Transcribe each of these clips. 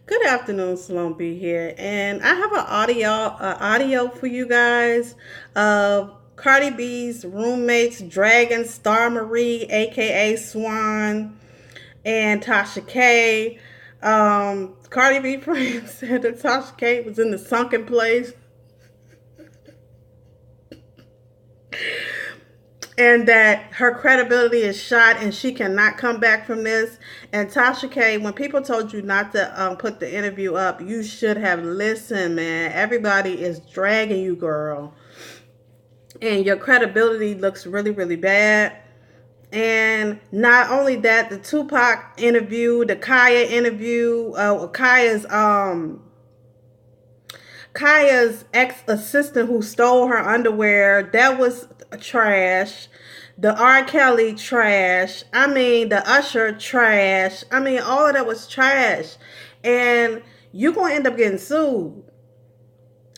Good afternoon, Salon B here, and I have an audio for you guys of Cardi B's roommates, Dragon Star Marie, aka Swan, and Tasha K. Cardi B friend said that Tasha K was in the sunken place, and that her credibility is shot and she cannot come back from this. And Tasha K, when people told you not to put the interview up, you should have listened, man. Everybody is dragging you, girl. And your credibility looks really, really bad. And not only that, the Tupac interview, the Kaya interview, Kaya's ex assistant who stole her underwear, that was trash. The R. Kelly trash. I mean, the Usher trash. I mean, all of that was trash. And you're going to end up getting sued.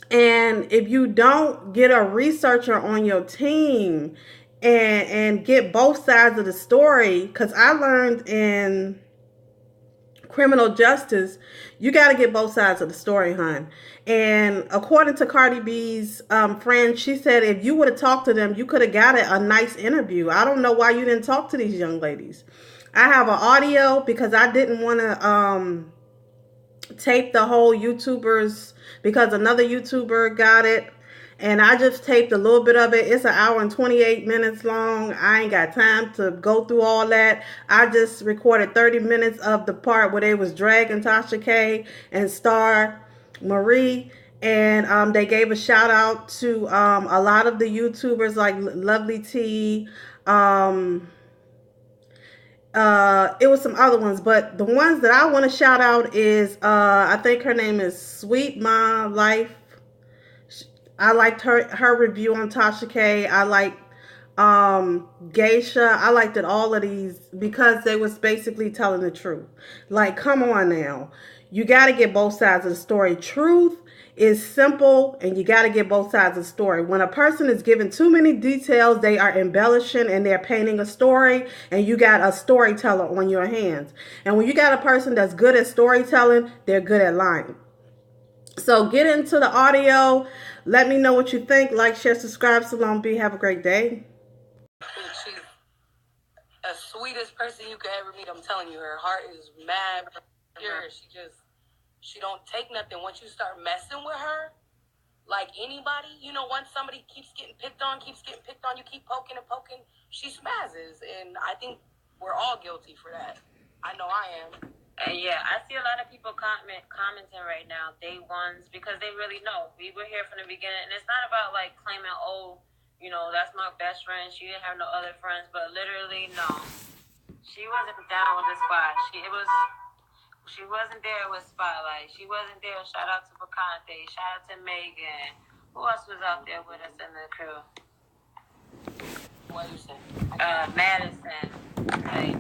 And if you don't get a researcher on your team and get both sides of the story, because I learned in criminal justice, you got to get both sides of the story, hon. And according to Cardi B's friend, she said if you would have talked to them, you could have got a nice interview. I don't know why you didn't talk to these young ladies. I have an audio because I didn't want to tape the whole YouTubers because another YouTuber got it. And I just taped a little bit of it. It's an hour and 28 minutes long. I ain't got time to go through all that. I just recorded 30 minutes of the part where they was dragging Tasha K and Star Marie. And they gave a shout out to a lot of the YouTubers like Lovely T. It was some other ones, but the ones that I want to shout out is I think her name is Sweet My Life. I liked her review on Tasha K. I liked Geisha. I liked it all of these because they was basically telling the truth. Like, come on now. You gotta get both sides of the story. Truth is simple and you gotta get both sides of the story. When a person is given too many details, they are embellishing and they're painting a story, and you got a storyteller on your hands. And when you got a person that's good at storytelling, they're good at lying. So get into the audio. Let me know what you think. Like, share, subscribe. Salon B. Have a great day. She's the sweetest person you could ever meet. I'm telling you, her heart is mad pure. She don't take nothing. Once you start messing with her, like anybody, once somebody keeps getting picked on, you keep poking and poking, she smazzes. And I think we're all guilty for that. I know I am. And yeah, I see a lot of people commenting right now, day ones, because they really know. We were here from the beginning, and it's not about like claiming, oh, that's my best friend. She didn't have no other friends, but literally, no, she wasn't down with the squad. She wasn't there with Spotlight. She wasn't there. Shout out to Picante. Shout out to Megan. Who else was out there with us in the crew? What you say? Madison. Right.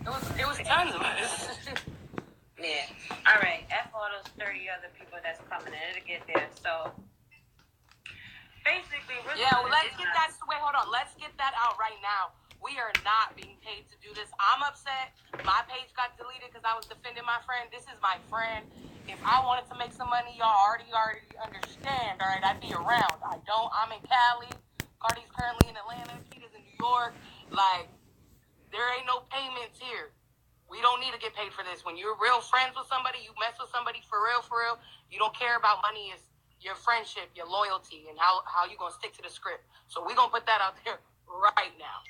It was tons of us. Yeah. All right. F all those 30 other people that's coming in. It'll get there. So basically, let's get that. Wait, hold on. Let's get that out right now. We are not being paid to do this. I'm upset. My page got deleted because I was defending my friend. This is my friend. If I wanted to make some money, y'all already understand. All right, I'd be around. I don't. I'm in Cali. Cardi's currently in Atlanta. She is in New York. Like, there ain't no payments here. We don't need to get paid for this. When you're real friends with somebody, you mess with somebody for real, you don't care about money. It's your friendship, your loyalty, and how you going to stick to the script. So we're going to put that out there right now.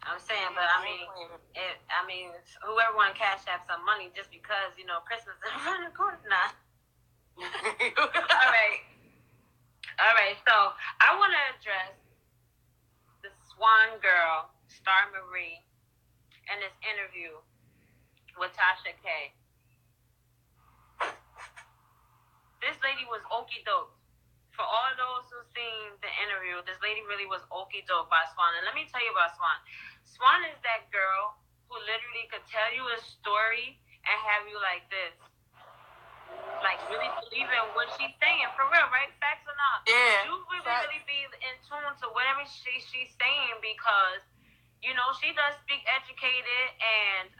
I'm saying, but I mean, whoever want to cash out some money just because, Christmas is around the corner. Nah. All right. So I want to address the Swan girl, Star Marie, in this interview with Tasha K. This lady was okie doke. For all those who've seen the interview, this lady really was okie doke by Swan. And let me tell you about Swan. Swan is that girl who literally could tell you a story and have you like this. Like really believing what she's saying. For real, right? Facts or not? Yeah. You really be in tune to whatever she's saying because she does speak educated and,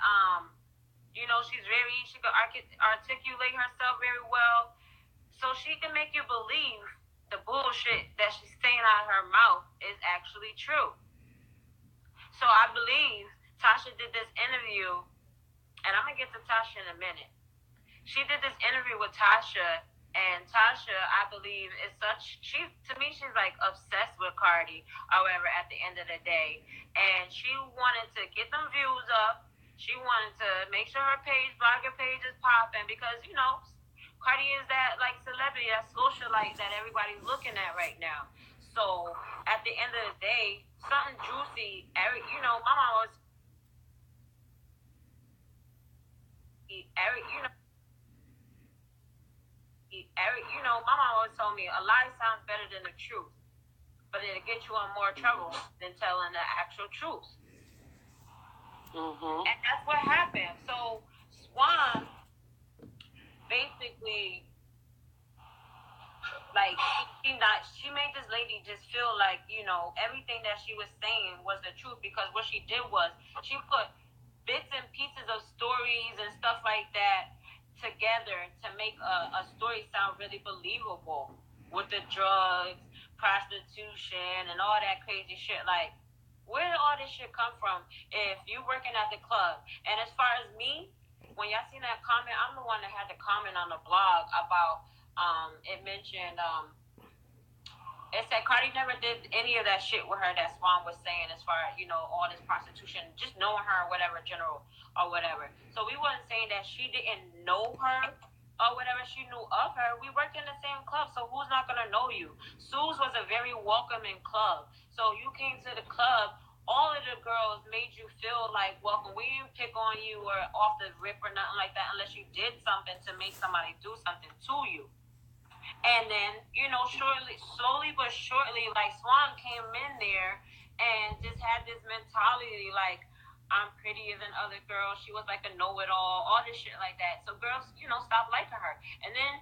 she she can articulate herself very well. So she can make you believe the bullshit that she's saying out of her mouth is actually true. So I believe Tasha did this interview, and I'm gonna get to Tasha in a minute. She did this interview with Tasha, and Tasha, I believe, is to me, she's like obsessed with Cardi. However, at the end of the day, and she wanted to get them views up. She wanted to make sure her blogger page is popping because Cardi is that like celebrity, that socialite that everybody's looking at right now. So at the end of the day, something juicy. My mom was, my mom always told me a lie sounds better than the truth, but it'll get you in more trouble than telling the actual truth. Mm-hmm. And that's what happened. So Swan basically, like, she made this lady just feel like everything that she was saying was the truth, because what she did was she put bits and pieces of stories and stuff like that together to make a story sound really believable, with the drugs, prostitution, and all that crazy shit. Like, where did all this shit come from if you working at the club? And as far as me, when y'all seen that comment, I'm the one that had to comment on the blog about it mentioned it said Cardi never did any of that shit with her that Swan was saying, as far as all this prostitution, just knowing her or whatever, general or whatever. So we wasn't saying that she didn't know her or whatever. She knew of her. We worked in the same club, so who's not gonna know you? Sue's was a very welcoming club. So you came to the club, all of the girls made you feel like welcome. We didn't pick on you or off the rip or nothing like that, unless you did something to make somebody do something to you. And then, slowly but surely, like, Swan came in there and just had this mentality like, I'm prettier than other girls. She was like a know-it-all, all this shit like that. So girls, stopped liking her. And then,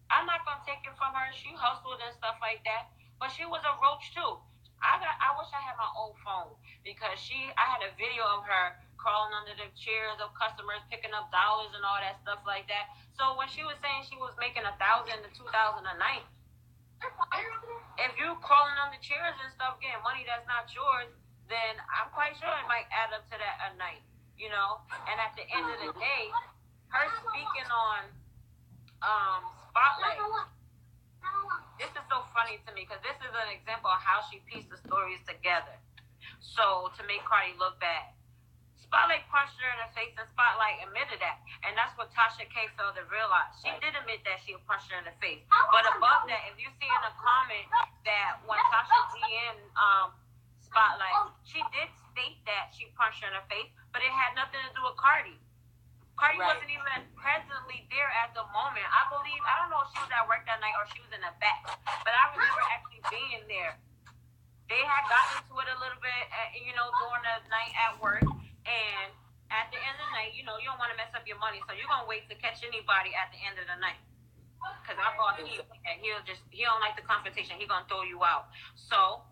I'm not gonna take it from her. She hustled and stuff like that, but she was a roach too. I wish I had my old phone, because I had a video of her crawling under the chairs of customers, picking up dollars and all that stuff like that. So when she was saying she was making 1,000 to 2,000 a night, if you crawling under chairs and stuff getting money that's not yours, then I'm quite sure it might add up to that a night. And at the end of the day, her speaking on Spotlight, this is so funny to me, because this is an example of how she pieced the stories together. So to make Cardi look bad, Spotlight punched her in the face, and Spotlight admitted that. And that's what Tasha K failed to realize. She did admit that she punched her in the face. But above that, if you see in a comment that when Tasha DM'd Spotlight, she did state that she punched her in the face, but it had nothing to do with Cardi. Cardi wasn't even presently there at the moment. I don't know if she was at work that night or she was in the back, but I remember actually being there. They had gotten into it a little bit, during the night at work. And at the end of the night, you don't want to mess up your money, so you're going to wait to catch anybody at the end of the night. Because our boss, he don't like the confrontation. He going to throw you out. So,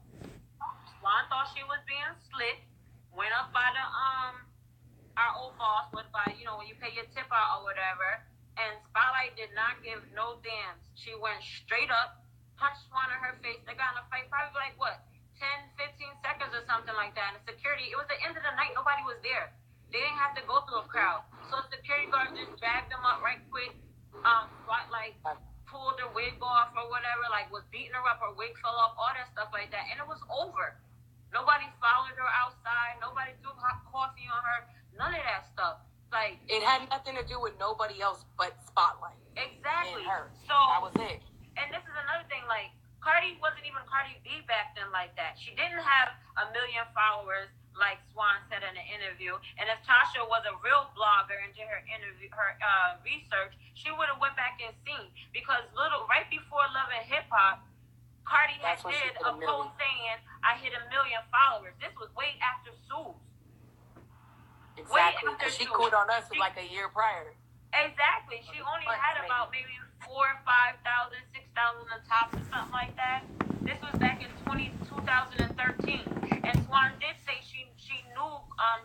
Swan thought she was being slick, went up by our old boss, went by, when you pay your tip out or whatever, and Spotlight did not give no damns. She went straight up, punched Swan in her face. They got in a fight, probably like, what, 10, 15 seconds or something like that. And the security, it was the end of the night. Nobody was there. They didn't have to go through a crowd. So the security guard just dragged them up right quick. Spotlight pulled her wig off or whatever, like was beating her up. Her wig fell off, all that stuff like that. And it was over. Nobody followed her outside. Nobody threw hot coffee on her. None of that stuff. Like, it had nothing to do with nobody else but Spotlight. Exactly. And her. So that was it. And this is another thing, like, Cardi wasn't even Cardi B back then like that. She didn't have 1 million followers, like Swan said in the interview. And if Tasha was a real blogger and did her research, she would have went back and seen. Because right before Love and Hip Hop, Cardi had did a post saying, I hit 1 million followers. This was way after Sue's. Exactly, because she quit on us like a year prior. Exactly. She only had about maybe 4,000 or 5,000, 6,000 on top or something like that. This was back in 2013. And Swan did say she knew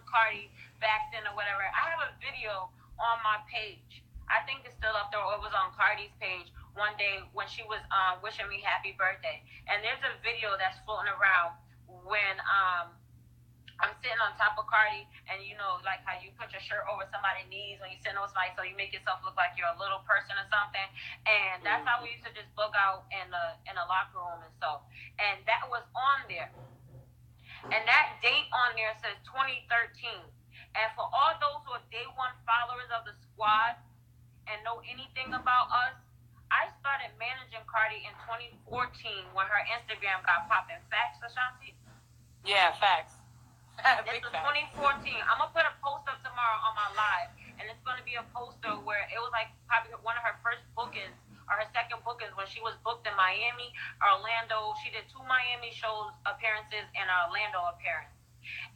Cardi back then or whatever. I have a video on my page. I think it's still up there, or it was on Cardi's page one day when she was wishing me happy birthday. And there's a video that's floating around when I'm sitting on top of Cardi, and you know, like how you put your shirt over somebody's knees when you're sitting on somebody, so you make yourself look like you're a little person or something. And that's how we used to just book out in the locker room and so. And that was on there, and that date on there says 2013. And for all those who are day one followers of the squad and know anything about us, I started managing Cardi in 2014 when her Instagram got popping. Facts, Ashanti? Yeah, facts. This was 2014. I'm gonna put a post up tomorrow on my live, and it's gonna be a poster where it was like probably one of her first bookings or her second bookings when she was booked in Miami, Orlando. She did 2 Miami shows appearances and an Orlando appearance.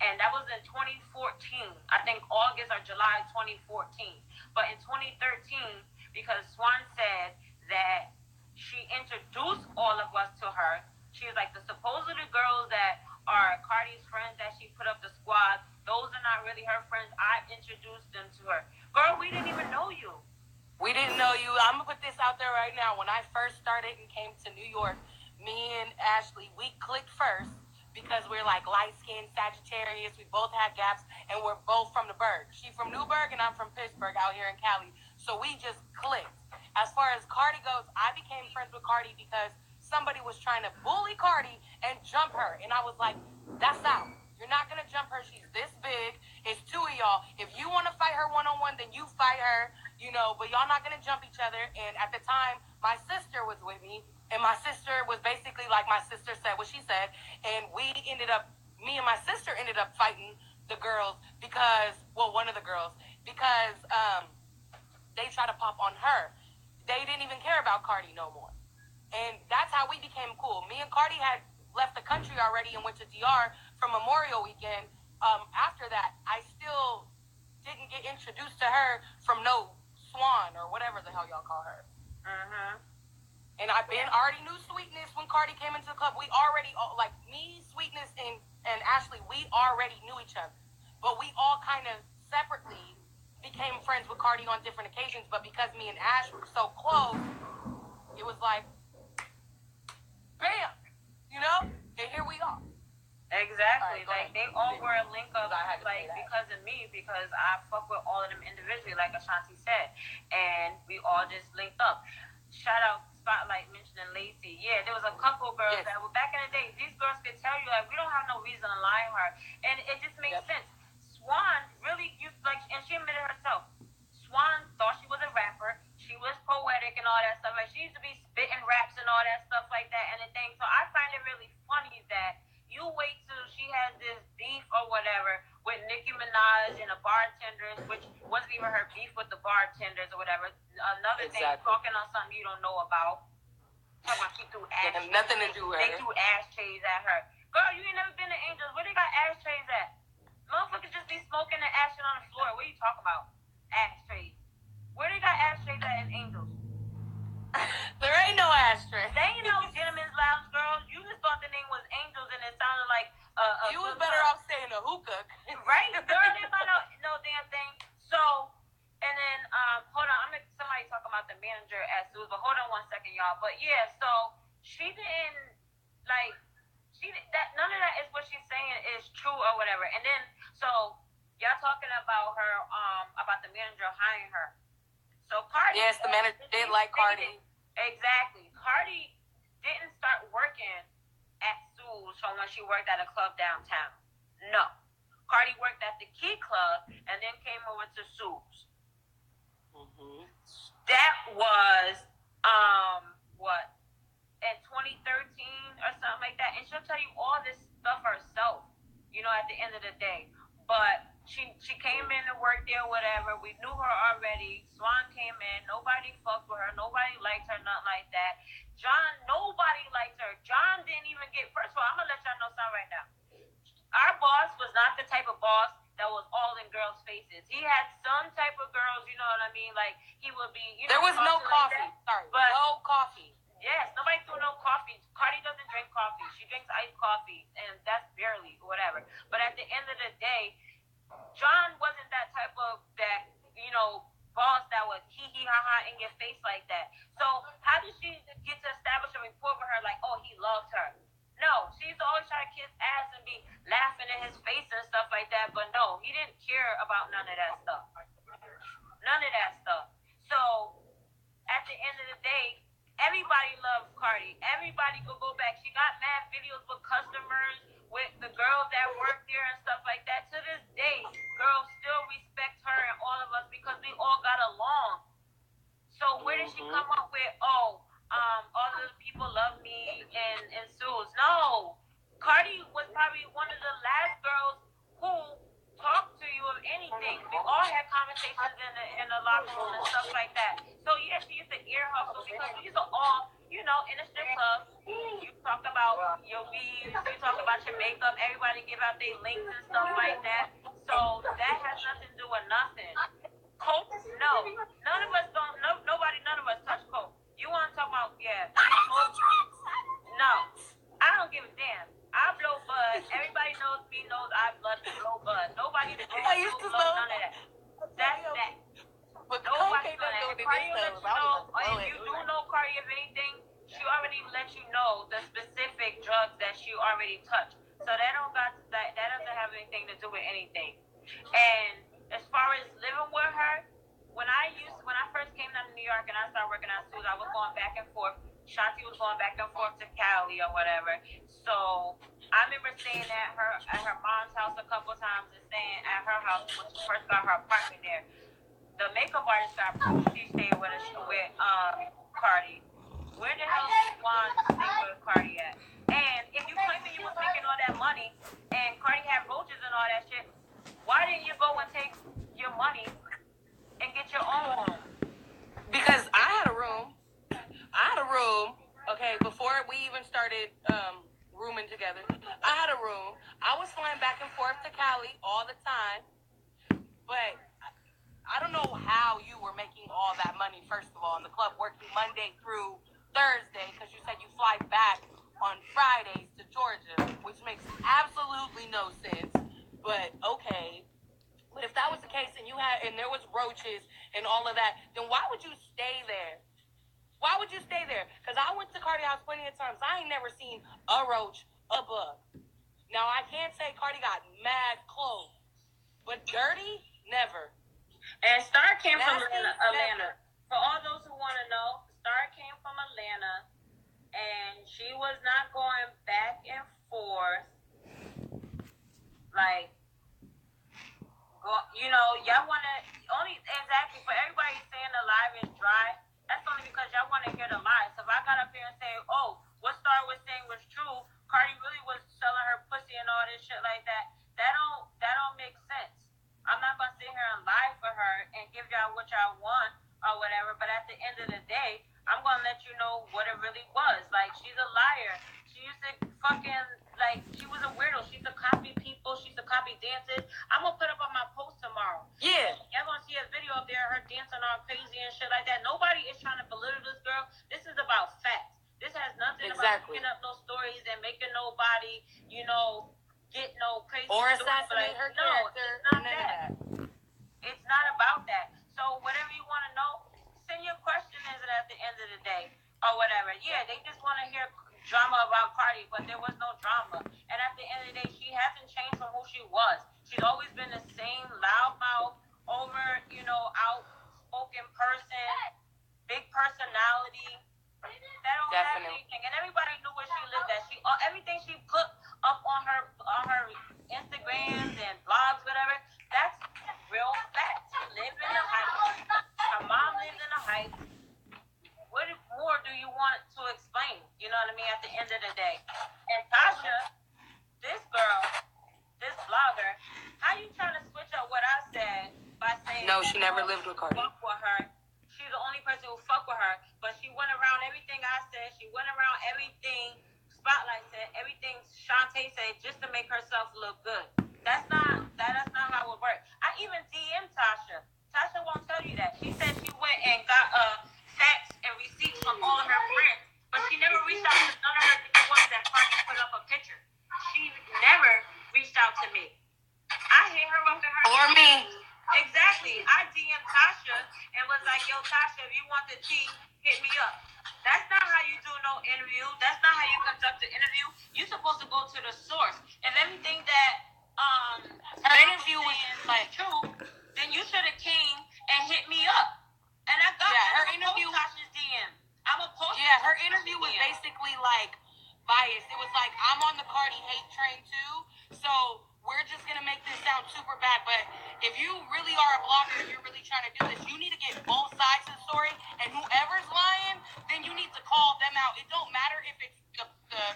And that was in 2014. I think August or July 2014. But in 2013, because Swan said that she introduced all of us to her, she was like, the supposedly girls that are Cardi's friends that she put up the squad, those are not really her friends. I introduced them to her. Girl, we didn't even know you. We didn't know you. I'm going to put this out there right now. When I first started and came to New York, me and Ashley, we clicked first because we're like light-skinned Sagittarius. We both had gaps, and we're both from the Burgh. She's from Newburgh, and I'm from Pittsburgh out here in Cali. So we just clicked. As far as Cardi goes, I became friends with Cardi because somebody was trying to bully Cardi and jump her. And I was like, that's out. You're not going to jump her. She's this big. It's 2 of y'all. If you want to fight her one-on-one, then you fight her, you know, but y'all not going to jump each other. And at the time, my sister was with me. And my sister was basically like my sister said what she said. And me and my sister ended up fighting the girls because, well, one of the girls, because they tried to pop on her. They didn't even care about Cardi no more. And that's how we became cool. Me and Cardi had left the country already and went to DR for Memorial Weekend. After that, I still didn't get introduced to her from no Swan or whatever the hell y'all call her. Mm-hmm. And already knew Sweetness when Cardi came into the club. We already, like me, Sweetness, and Ashley, we already knew each other. But we all kind of separately became friends with Cardi on different occasions. But because me and Ash were so close, it was like, bam, you know? And here we are. Exactly. Right, like, they all were a link up, like, because of me, because I fuck with all of them individually, like Ashanti said. And we all just linked up. Shout out Spotlight mentioning Lacey. Yeah, there was a couple girls that were back in the day. These girls could tell you, like, we don't have no reason to lie on her. And it just makes sense. Swan really used, like, and she admitted herself, Swan thought she was a rapper. She was poetic and all that stuff. Like, she used to be spitting raps and all that stuff like that and the thing. So I find it really funny that you wait till she has this beef or whatever with Nicki Minaj and the bartenders, which wasn't even her beef with the bartenders or whatever. Another thing, talking on something you don't know about. Talking about she threw ashtrays. Nothing to do with her. They threw ashtrays at her. Girl, you ain't never been to Angels. Where they got ashtrays at? Motherfuckers just be smoking and ashing on the floor. What are you talking about? Ashtrays. Where they got ashtrays at in Angels? There ain't no ashtray. They ain't no Gentleman's Lounge, girl. You just thought the name was Angels and it sounded like you was better off saying a hookah. Right? Girl, they about no damn thing. So, and then, hold on. Somebody talking about the manager at Sue's, but hold on one second, y'all. But yeah, so she didn't, like, none of that is what she's saying is true or whatever. And then, so, y'all talking about her, about the manager hiring her. So Cardi. Yes, the manager did like Cardi. Exactly. Cardi didn't start working at Sue's from when she worked at a club downtown. No. Cardi worked at the Key Club and then came over to Sue's. Mm-hmm. That was, what, in 2013 or something like that. And she'll tell you all this stuff herself, you know, at the end of the day. But she came in to work there, whatever. We knew her already. Swan came in. Nobody fucked with her. Nobody liked her, nothing like that. John, nobody liked her. John didn't even get... First of all, I'm going to let y'all know something right now. Our boss was not the type of boss that was all in girls' faces. He had some type of girls, you know what I mean? Like, he would be... You know, there was no coffee. Like sorry, but, no coffee. Yes, nobody threw no coffee. Cardi doesn't drink coffee. She drinks iced coffee, and that's barely, whatever. But at the end of the day, John wasn't that type of, that, you know, would hee hee ha ha in your face like that. So how did she get to establish a rapport with her? Like, oh, he loved her. No, she used to always try to kiss ass and be laughing in his face and stuff like that. But no, he didn't care about none of that stuff. None of that stuff. So at the end of the day, everybody loves Cardi. Everybody could go back. She got mad videos with customers, with the girls that work there and stuff like that. To this day, girls still respect her and all of us because we all got along. So where did she come up with, all of the people love me and Suze? No. Cardi was probably one of the last girls who talked to you of anything. We all had conversations in the locker room and stuff like that. So yeah, she used to ear hustle because we used to all, in the strip club, you talk about your weaves, you talk about your makeup, everybody give out their links and stuff like that. So that has nothing to do with nothing. Coke? No. None of us don't, none of us touch Coke. You want to talk about, no. I don't give a damn. I blow bud. Everybody knows me, knows I blow bud. Nobody blow none of that. That's that. But nobody does that. If Cardi let you know, or if you do know Cardi, if anything, she already let you know the specific drugs that she already touched. So that doesn't have anything to do with anything. And as far as living with her, when I first came down to New York and I started working at Suze, I was going back and forth. Shanti was going back and forth to Cali or whatever. So I remember staying at her mom's house a couple times and staying at her house when she first got her apartment there. The makeup artist got approved. She stayed with Cardi. Where the hell did Juan stay with Cardi at? And if you claiming you was making all that money and Cardi had roaches and all that shit, why didn't you go and take your money and get your own home? Because I had a room. Okay, before we even started rooming together. I had a room. I was flying back and forth to Cali all the time. But I don't know how you were making all that money, first of all, in the club, working Monday through Thursday, because you said you fly back on Fridays to Georgia, which makes absolutely no sense. But okay. But if that was the case and there was roaches and all of that, then why would you stay there? Why would you stay there? Because I went to Cardi house plenty of times. I ain't never seen a roach, a bug. Now, I can't say Cardi got mad clothes, but dirty, never. And Star came from Atlanta. For all those who want to know, Star came from Atlanta, and she was not going back and forth. Like, y'all want to, for everybody saying the live is dry, that's only because y'all want to hear the lies. So if I got up here and say, what Star was saying was true, Cardi really was selling her pussy and all this shit like that, that don't make sense. I'm not going to sit here and lie for her and give y'all what y'all want or whatever, but at the end of the day, I'm going to let you know what it really was. Like, she's a liar. She used to she was a weirdo. She used to copy people. She used to copy dances. I'm going to put up on my post tomorrow. Yeah. Y'all going to see a video up there, her dancing all crazy and shit like that. Nobody is trying to belittle this girl. This is about facts. This has nothing about making up no stories and making nobody, get no crazy or assassinate her character. It's not that. It's not about that. So whatever you want to know, send your question in at the end of the day or whatever. Yeah, they just want to hear drama about Cardi, but there was no drama. And at the end of the day, she hasn't changed from who she was. She's always been the same loudmouth, outspoken person, big personality. That don't have anything. And everybody knew where she lived at. Everything she put up on her Instagrams and blogs, whatever, that's real facts. She lived in the Heights. Her mom lived in the Heights. What more do you want to explain? You know what I mean? At the end of the day. And Tasha, this girl, this blogger, how you trying to switch up what I said by saying no, she never lived with Cardi. Fuck with her. She's the only person who fuck with her. But she went around everything I said. She went around everything Spotlight said, everything Shantae said, just to make herself look good. That's not how it works. I even DM'd Tasha. Tasha won't tell you that. She said she went and got facts and receipts from all of her friends, but she never reached out to none of her ones that Cardi put up a picture. She never reached out to me. I hit her up in her or me. Exactly. I DM'd Tasha and was like, yo, Tasha, if you want the tea, hit me up. That's not how you do no interview. That's not how you conduct an interview. You're supposed to go to the source. If everything that her interview was like true, then you should have came and hit me up. And I got her interview. Tasha's DM. I'm a post. Yeah, her interview was basically like biased. It was like, I'm on the Cardi hate train too, so we're just gonna make this sound super bad. But if you really are a blogger, if you're really trying to do this, you need to get both sides of the story. And whoever's lying, then you need to call them out. It don't matter if it's the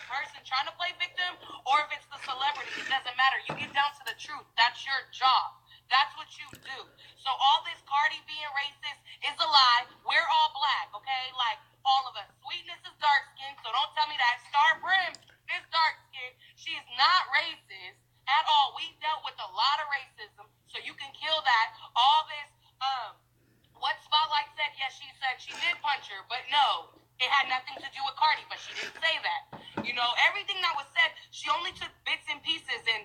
person trying to play victim or if it's the celebrity. It doesn't matter. You get down to the truth. That's your job. That's what you do. So all this Cardi being racist is a lie. We're all black, okay? Like, all of us. Sweetness is dark skin, so don't tell me that. Star Brim is dark skin. She is not racist at all. We dealt with a lot of racism, so you can kill that. All this, what Spotlight said, yes, she said she did punch her, but no, it had nothing to do with Cardi, but she didn't say that. You know, everything that was said, she only took bits and pieces and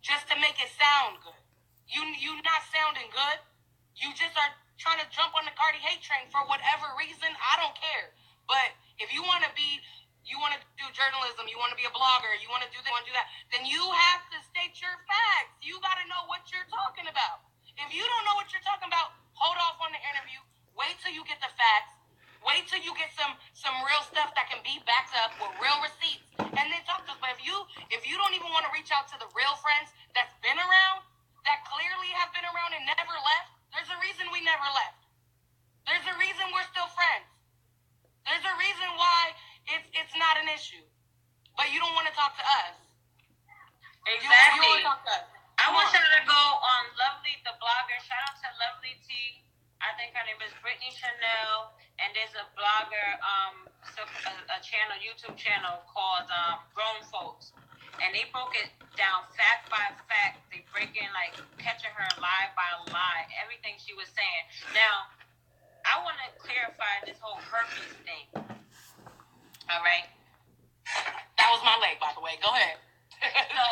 just to make it sound good. You not sounding good. You just are trying to jump on the Cardi hate train for whatever reason. I don't care. But if you want to do journalism, you want to be a blogger, you want to do this, you want to do that, then you have to state your facts. You got to know what you're talking about. If you don't know what you're talking about, hold off on the interview. Wait till you get the facts. Wait till you get some real stuff that can be backed up with real receipts, and then talk to us. But if you don't even want to reach out to the real friends that's been around, that clearly have been around and never left, there's a reason we never left. There's a reason we're still friends. There's a reason why it's not an issue. But you don't want to talk to us. Exactly. You want to talk to us. I want y'all to go on Lovely the blogger. Shout out to Lovely T. I think her name is Brittany Chanel, and there's a blogger, a channel, YouTube channel called Grown Folks, and they broke it down fact by fact. They break in like catching her lie by lie, everything she was saying. Now, I want to clarify this whole herpes thing. All right. That was my leg, by the way. Go ahead. So,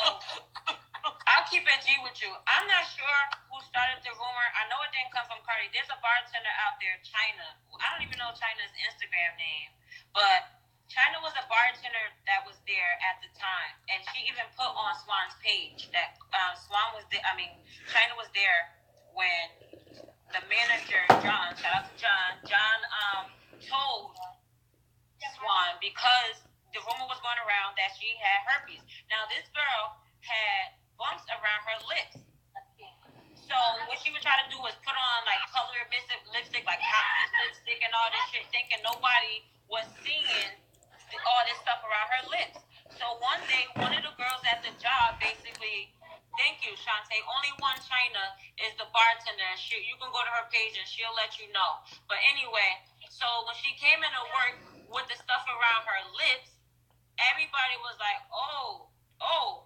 I'll keep it G with you. I'm not sure who started the rumor. I know it didn't come from Cardi. There's a bartender out there, China. I don't even know China's Instagram name, but China was a bartender that was there at the time, and she even put on Swan's page that China was there when the manager, John, shout out to John told Swan, because the rumor was going around that she had herpes. Now, this girl had bumps around her lips. So what she would try to do was put on like color lipstick, like hot lipstick and all this shit, thinking nobody was seeing all this stuff around her lips. So one day, one of the girls at the job basically, thank you, Shantae, only one China is the bartender. You can go to her page and she'll let you know. But anyway, so when she came into work with the stuff around her lips, everybody was like, oh,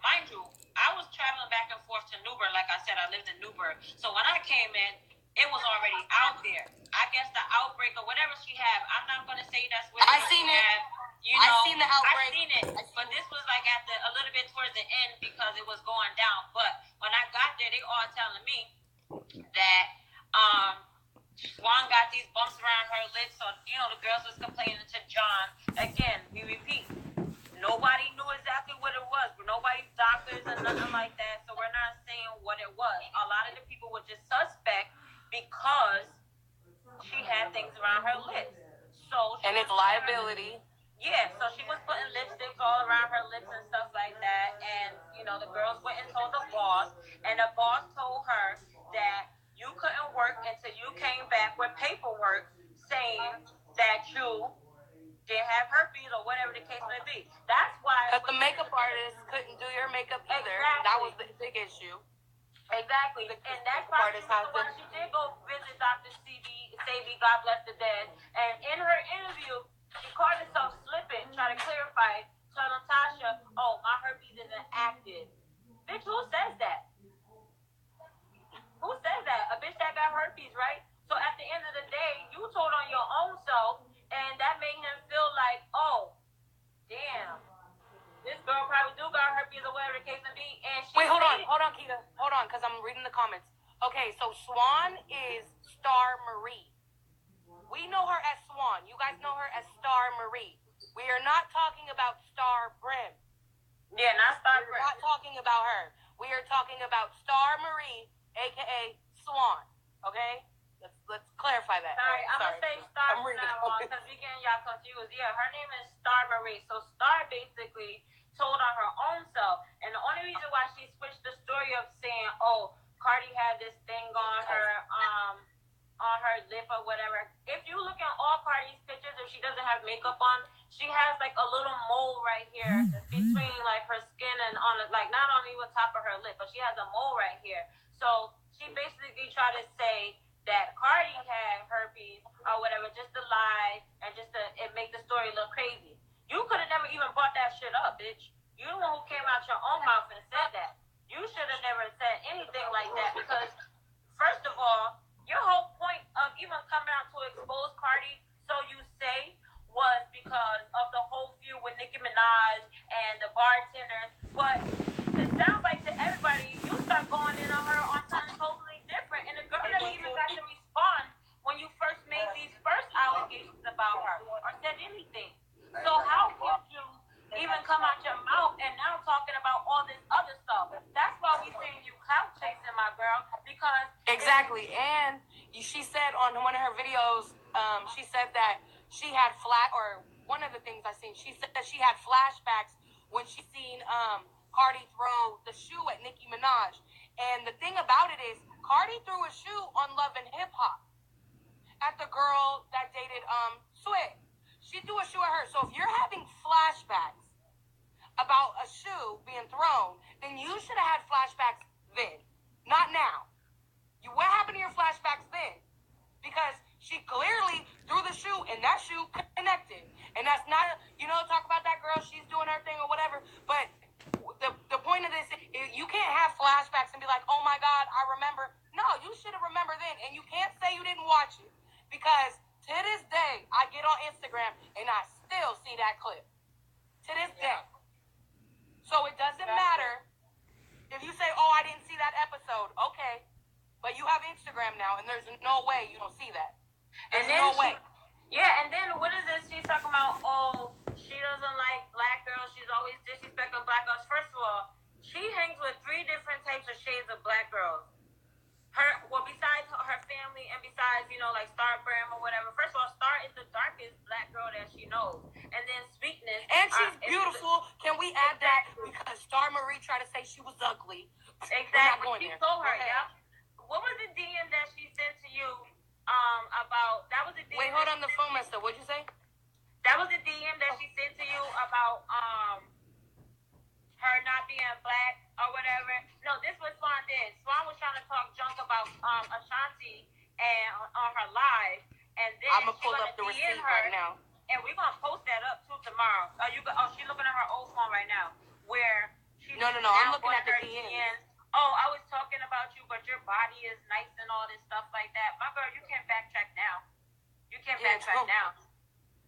mind you, I was traveling back and forth to Newburgh. Like I said, I lived in Newburgh. So when I came in, it was already out there. I guess the outbreak or whatever she had, I'm not going to say that's what I seen it. You know, I seen the outbreak. I seen it. But this was like a little bit towards the end because it was going down. But when I got there, they all telling me that Swan got these bumps around her lips. So, you know, the girls was complaining to John. Again, we repeat, nobody knew exactly what it was. Nobody's doctors or nothing like that. So we're not saying what it was. A lot of the people were just suspect because she had things around her lips. And it's liability. Yeah, so she was putting lipsticks all around her lips and stuff like that. And, you know, the girls went and told the boss. And the boss told her that you couldn't work until you came back with paperwork saying that you didn't have herpes or whatever the case may be. That's why... Because the makeup artist couldn't do your makeup either. Exactly. That was the big issue. Exactly. And that's probably why she did go visit Dr. Sabi, God bless the dead. And in her interview, she caught herself slipping, trying to clarify, telling Tasha, oh, my herpes isn't active. Bitch, who says that? Who says that? A bitch that got herpes, right? So at the end of the day, you told on your own self, and that made him feel like, oh, damn, this girl probably do got herpes or whatever the case may be. And she Wait, hold on, Keita. Hold on, because I'm reading the comments. Okay, so Swan is Star Marie. talking about Star Marie, aka Swan. Okay, let's clarify that. Sorry, I'm gonna say Star from now on because we getting y'all confused. Yeah, her name is Star Marie. So Star basically told on her own self, and the only reason why she switched the story of saying, "Oh, Cardi had this thing on her lip or whatever." If you look at all Cardi's pictures, if she doesn't have makeup on, she has like a little mole right here between like her skin and on it, like not on even top of her lip, but she has a mole right here. So she basically tried to say that Cardi had herpes or whatever just to lie and just to make the story look crazy. You could have never even brought that shit up, bitch. You the one who came out your own mouth and said that. You should have never said anything like that because, first of all, your whole point of even coming out to expose Cardi, so you say, was because of the whole feud with Nicki Minaj and the bartenders. But it sounds like to everybody, you start going in on her on something totally different. And the girl never even got to respond when you first made these first allegations about her or said anything. So how could you even come out your mouth and now talking about all this other stuff? That's why we saying you clout chasing, my girl, because exactly. And she said on one of her videos, she said that she had one of the things I seen, she said that she had flashbacks when she seen Cardi throw the shoe at Nicki Minaj. And the thing about it is, Cardi threw a shoe on Love and Hip Hop at the girl that dated Sweat. She threw a shoe at her. So if you're having flashbacks about a shoe being thrown, then you should have had flashbacks then, not now. What happened to your flashbacks then? Because she clearly threw the shoe, and that shoe connected. And that's not, talk about that girl, she's doing her thing or whatever. But the point of this is you can't have flashbacks and be like, oh my God, I remember. No, you should have remembered then. And you can't say you didn't watch it. Because to this day, I get on Instagram and I still see that clip. To this day. So it doesn't matter if you say, oh, I didn't see that episode. Okay. But you have Instagram now, and there's no way you don't see that. There's no way. Yeah, and then what is this? She's talking about, oh, she doesn't like black girls. She's always disrespecting black girls. First of all, she hangs with 3 different types of shades of black girls. Besides her family and besides, like Star Bram or whatever. First of all, Star is the darkest black girl that she knows. And then Sweetness. And she's beautiful. Can we add that? Because Star Marie tried to say she was ugly. Exactly. She told her, yeah. What was the DM that she sent to you about? That was the DM. Wait, hold on the phone, Mister. What'd you say? That was the DM that she sent to you about her not being black or whatever. No, this was Swan did. Swan was trying to talk junk about Ashanti and on her live, and then I'm gonna pull up the receipt right now, and we're gonna post that up too tomorrow. She's looking at her old phone right now, where she's no. I'm looking at the DMs. Oh, I was talking about you, but your body is nice and all this stuff like that. My girl, you can't backtrack now. You can't backtrack now.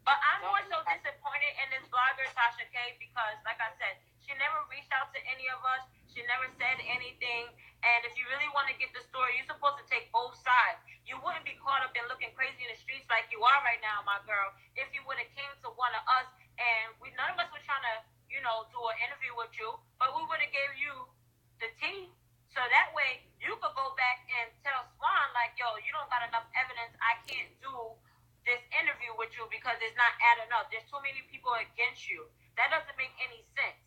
But I'm more so disappointed in this blogger, Tasha K, because, like I said, she never reached out to any of us. She never said anything. And if you really want to get the story, you're supposed to take both sides. You wouldn't be caught up in looking crazy in the streets like you are right now, my girl, if you would have came to one of us and none of us were trying to, do an interview with you, but we would have gave you the tea. So that way you could go back and tell Swan, like, yo, you don't got enough evidence. I can't do this interview with you because it's not adding up. There's too many people against you. That doesn't make any sense.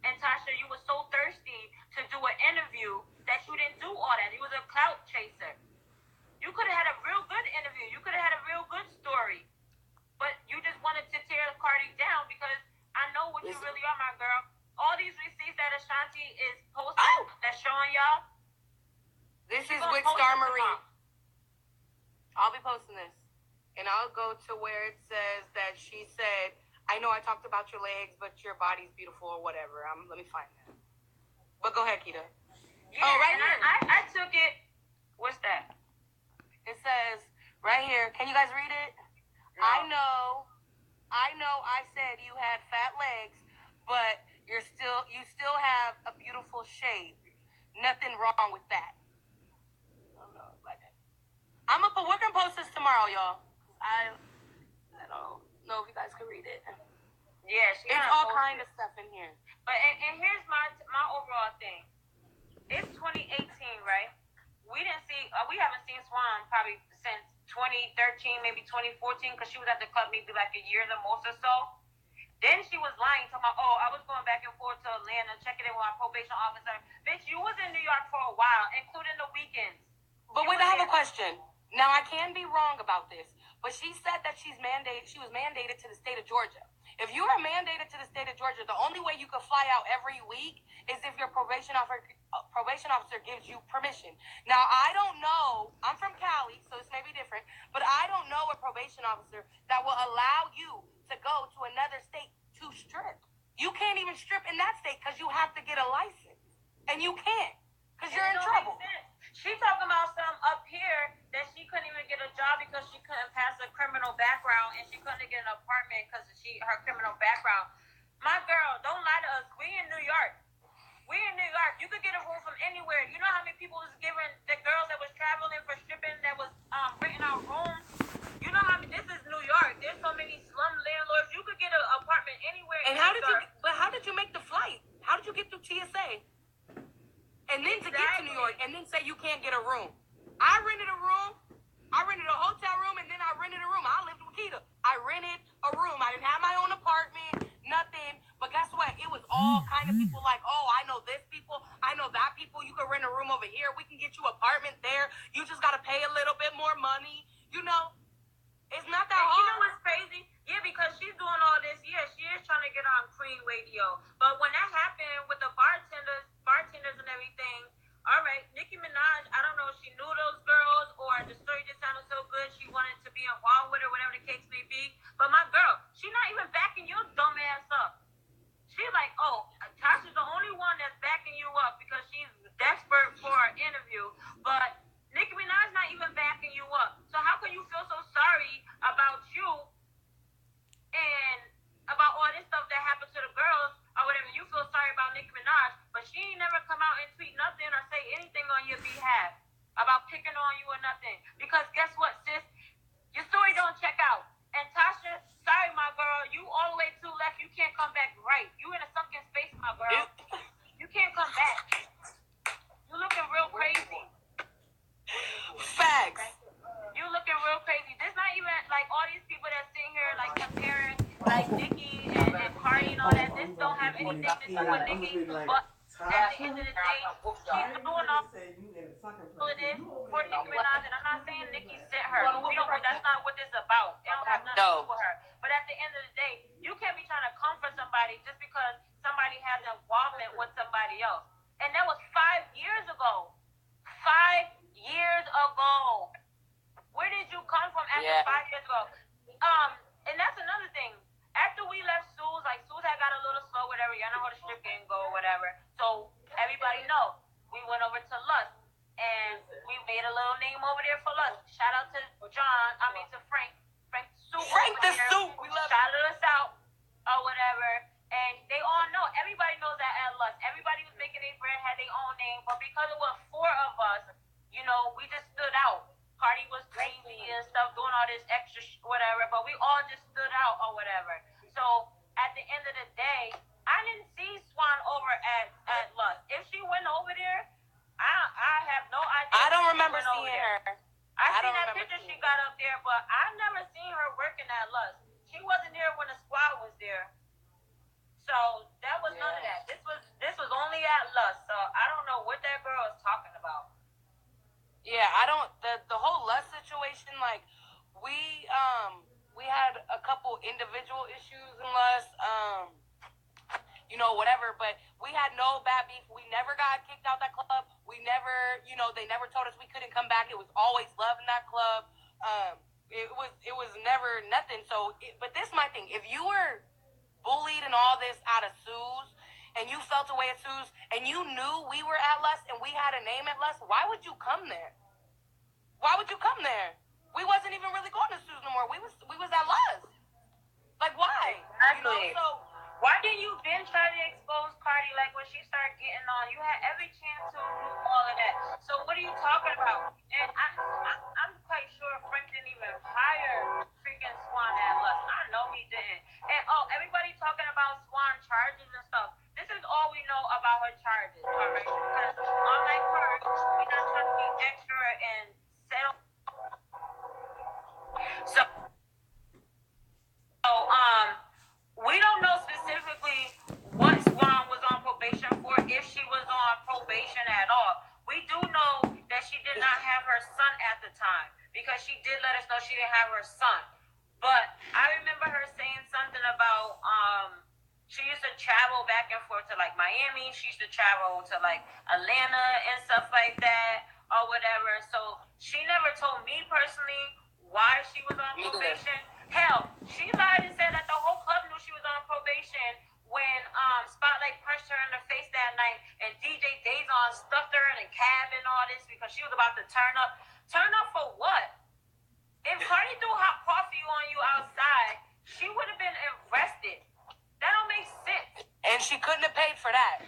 And Tasha, you were so thirsty to do an interview that you didn't do all that. You was a clout chaser. You could have had a real good interview. You could have had a real good story. But you just wanted to tear Cardi down because I know what you really are, my girl. All these receipts that Ashanti is posting, that's showing y'all. This is with Star Marie. I'll be posting this. And I'll go to where it says that she said, I know I talked about your legs, but your body's beautiful or whatever. Let me find that. But go ahead, Keita. Yeah, right here. I took it. What's that? It says right here. Can you guys read it? No. I know I said you had fat legs, but you still have a beautiful shape. Nothing wrong with that. We're gonna post this tomorrow, y'all. I don't know if you guys can read it. Yeah, it's all kind of stuff in here. But and here's my overall thing. it's 2018, right? We haven't seen Swan probably since 2013, maybe 2014, because she was at the club maybe like a year the most or so. Then she was lying, talking about, oh, I was going back and forth to Atlanta, checking in with my probation officer. Bitch, you was in New York for a while, including the weekends. But wait, I have a question. Now I can be wrong about this, but she said that she was mandated to the state of Georgia. If you are mandated to the state of Georgia, the only way you can fly out every week is if your probation officer gives you permission. Now I don't know. I'm from Cali, so this may be different, but I don't know a probation officer that will allow you to go to another state to strip. You can't even strip in that state because you have to get a license, and you can't because you're in trouble. She talking about some up here that she couldn't even get a job because she couldn't pass a criminal background, and she couldn't get an apartment because her criminal background. My girl, don't lie to us. We in New York. We in New York. You could get a room from anywhere. You know how many people was giving the girls that was traveling for stripping that was renting out rooms? You know how many? This is New York. There's so many slum landlords. You could get an apartment anywhere. And how did you? But how did you make the flight? How did you get through TSA? And then to get to New York, and then say you can't get a room. I rented a room. I rented a hotel room, and then I rented a room. I lived with Keita. I rented a room. I didn't have my own apartment, nothing. But guess what? It was all kind of people like, oh, I know this people. I know that people. You can rent a room over here. We can get you an apartment there. You just got to pay a little bit more money. You know, it's not that hard. You know what's crazy? Yeah, because she's doing all this. Yeah, she is trying to get on Queen Radio. But when that happened with the bartenders and everything, all right, Nicki Minaj, I don't know if she knew those girls or the story just sounded so good she wanted to be involved with her, whatever the case may be. But my girl, she's not even backing your dumb ass up. She's like, oh, Tasha's the only one that's backing you up because she's desperate for an interview. But Nicki Minaj's not even backing you up. So how can you feel so sorry about you and about all this stuff that happened to the girls or whatever? You feel sorry about Nicki Minaj, but she ain't never come out and tweet nothing or say anything on your behalf about picking on you or nothing. Because guess what, sis? Your story don't check out. And Tasha, sorry, my girl, you all the way to the left. You can't come back right. You in a sunken space, my girl. You can't come back. You looking real crazy. Facts. You looking real crazy. There's not even like all these people that sitting here like comparing like Nicki and Cardi and all that. This don't have anything to do with Nicki. But at the end of the day, she's doing all of this for Nicki Minaj, and I'm not saying Nicki sent her. We don't. That's not what this is about. It don't have nothing to do with her. But at the end of the day, you can't be trying to comfort somebody just because somebody has involvement with somebody else. And that was 5 years ago. 5 years ago. Where did you come from after 5 years ago? And that's another thing. After we left Sue's, like Sue's had got a little slow, whatever. Y'all know how the strip game go, whatever. So everybody know we went over to Lust, and we made a little name over there for Lust. Shout out to Frank Sue. Frank the Sue. We love Shout us out or whatever. And they all know. Everybody knows that at Lust. Everybody was making their brand, had their own name, but because it was 4 of us, you know, we just stood out. Cardi was crazy and stuff, doing all this extra whatever, but we all just stood out or whatever. So at the end of the day, I didn't see Swan over at Lust. If she went over there, I have no idea. I don't remember seeing her. I seen that picture she got up there, but I never seen her working at Lust. She wasn't there when the squad was there. So that was none of that. This was only at Lust. So I don't know what that girl is talking about. Yeah, I don't. The whole Lust situation, like we had a couple individual issues in Lust, you know, whatever. But we had no bad beef. We never got kicked out that club. We never, you know, they never told us we couldn't come back. It was always love in that club. It was never nothing. So, but this is my thing. If you were bullied and all this out of Sue's, and you felt away at Sue's, and you knew we were at Lust and we had a name at Lust, why would you come there? Why would you come there? We wasn't even really going to Sue's no more. We was at Lust. Like, why? Exactly. You know, so why didn't you then try to expose Cardi? Like when she started getting on, you had every chance to do all of that. So what are you talking about? And I'm quite sure Frank didn't even hire freaking Swan at Lust. I know he didn't. And everybody talking about Swan charges and stuff. This is all we know about her charges, all right? Because all We don't know specifically what Swan was on probation for, if she was on probation at all. We do know that she did not have her son at the time, because she did let us know she didn't have her son. But I remember her saying something about she used to travel back and forth to like Miami. She used to travel to like Atlanta and stuff like that or whatever. So she never told me personally why she was on probation. Hell, she lied and said that the whole club knew she was on probation when Spotlight punched her in the face that night and DJ Dazon stuffed her in a cab and all this because she was about to turn up. Turn up for what? If Cardi threw hot coffee on you outside, she would have been arrested. That don't make sense. And she couldn't have paid for that.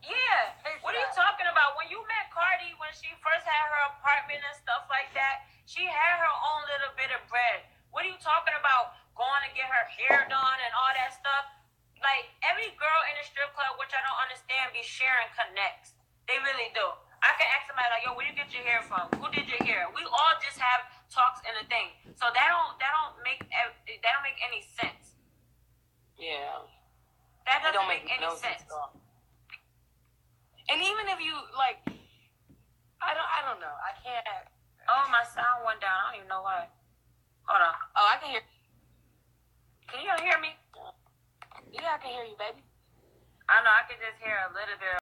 Yeah. What are you talking about? When you met Cardi, when she first had her apartment and stuff like that, she had her own little bit of bread. What are you talking about? Going to get her hair done and all that stuff? Like, every girl in the strip club, which I don't understand, be sharing connects. They really do. I can ask somebody like, yo, where you get your hair from? Who did your hair? We all just have talks in a thing. So that don't make any sense. Yeah. That doesn't make any sense. And even if you like, I don't know. I can't. Oh, my sound went down. I don't even know why. Hold on. Oh, I can hear. Can you hear me? Yeah, I can hear you, baby. I know. I can just hear a little bit.